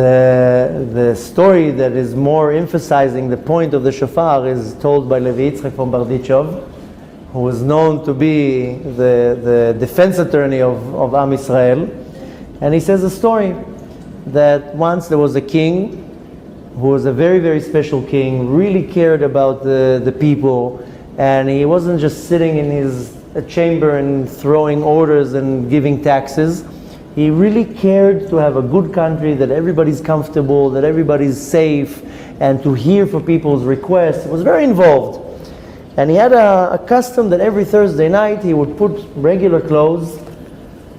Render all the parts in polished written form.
The story that is more emphasizing the point of the shofar is told by Levi Yitzchak from Bardichov, who was known to be the defense attorney of Am Yisrael. And he says a story that once there was a king who was a very, very special king, really cared about the people, and he wasn't just sitting in his chamber and throwing orders and giving taxes. He really cared to have a good country, that everybody's comfortable, that everybody's safe, and to hear for people's requests. He was very involved. And he had a custom that every Thursday night he would put regular clothes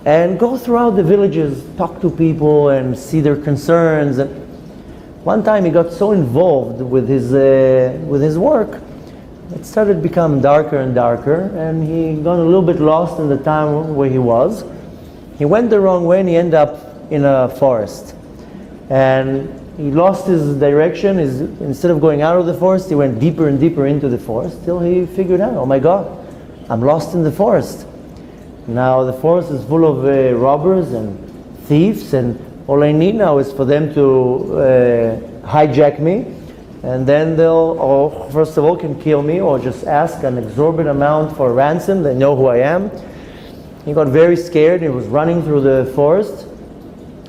and go throughout the villages, talk to people and see their concerns. And one time he got so involved with his work, it started to become darker and darker, and he got a little bit lost in the town where he was. He went the wrong way and he ended up in a forest. And he lost his direction. Instead of going out of the forest, he went deeper and deeper into the forest till he figured out, oh my God, I'm lost in the forest. Now the forest is full of robbers and thieves, and all I need now is for them to hijack me, and then they'll, first of all, can kill me or just ask an exorbitant amount for ransom. They know who I am. He got very scared. He was running through the forest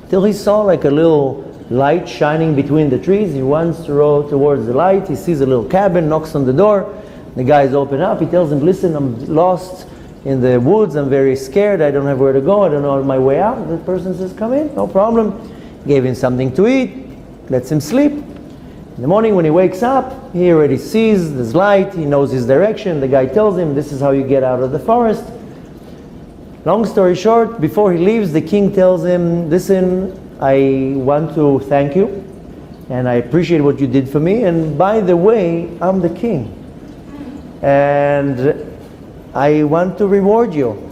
till he saw like a little light shining between the trees. He runs towards the light. He sees a little cabin, knocks on the door. The guys open up. He tells him, listen, I'm lost in the woods. I'm very scared. I don't have where to go. I don't know my way out. The person says, come in, no problem. Gave him something to eat, lets him sleep. In the morning when he wakes up, he already sees this light. He knows his direction. The guy tells him, this is how you get out of the forest. Long story short, before he leaves, the king tells him, listen, I want to thank you, and I appreciate what you did for me, and by the way, I'm the king, and I want to reward you,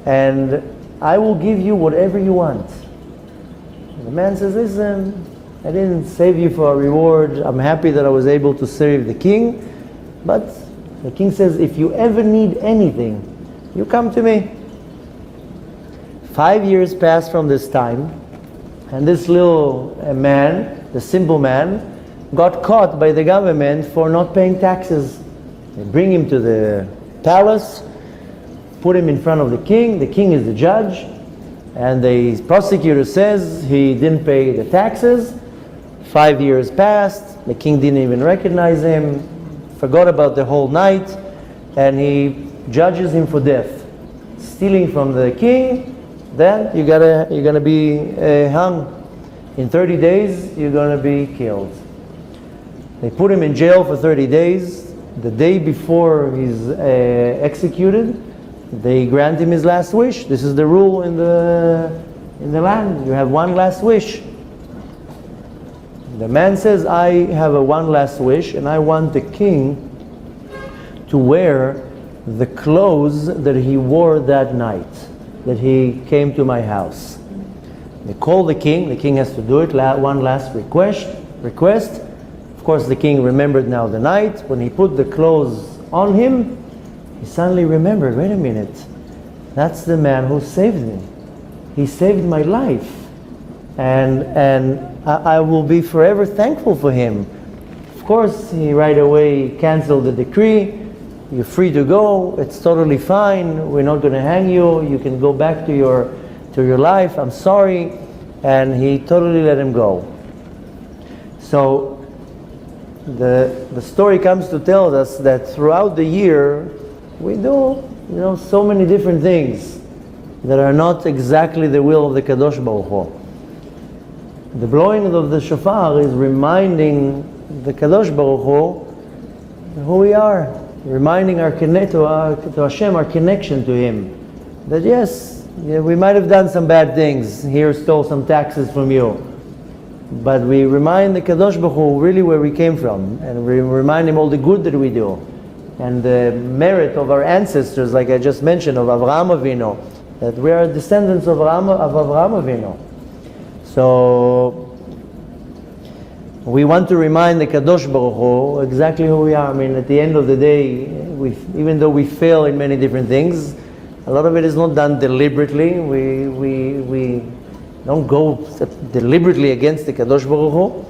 and I will give you whatever you want. And the man says, listen, I didn't save you for a reward. I'm happy that I was able to serve the king, but the king says, if you ever need anything, you come to me. 5 years passed from this time, and this little man, the simple man, got caught by the government for not paying taxes. They bring him to the palace, put him in front of the king. The king is the judge, and the prosecutor says he didn't pay the taxes. 5 years passed. The king didn't even recognize him, forgot about the whole night, and he judges him for death. Stealing from the king, then you're gonna be hung. In 30 days, you're gonna be killed. They put him in jail for 30 days. The day before he's executed, they grant him his last wish. This is the rule in the land. You have one last wish. The man says, I have a one last wish, and I want the king to wear the clothes that he wore that night, that he came to my house. They call the king has to do it, one last request. Of course the king remembered now the night. When he put the clothes on him, he suddenly remembered, wait a minute, that's the man who saved me. He saved my life. And I will be forever thankful for him. Of course, he right away canceled the decree. You're free to go. It's totally fine. We're not going to hang you. You can go back to your life. I'm sorry. And he totally let him go. So the story comes to tell us that throughout the year we do, so many different things that are not exactly the will of the Kadosh Baruch Hu. The blowing of the shofar is reminding the Kadosh Baruch Hu who we are, reminding our to Hashem, our connection to Him. That yes, we might have done some bad things, here stole some taxes from you, but we remind the Kadosh Baruch Hu really where we came from, and we remind Him all the good that we do, and the merit of our ancestors, like I just mentioned, of Avraham Avinu, that we are descendants of Avraham Avinu. So we want to remind the Kadosh Baruch Hu exactly who we are. I mean, at the end of the day, even though we fail in many different things, a lot of it is not done deliberately. We Don't go deliberately against the Kadosh Baruch Hu.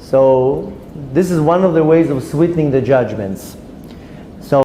So this is one of the ways of sweetening the judgments.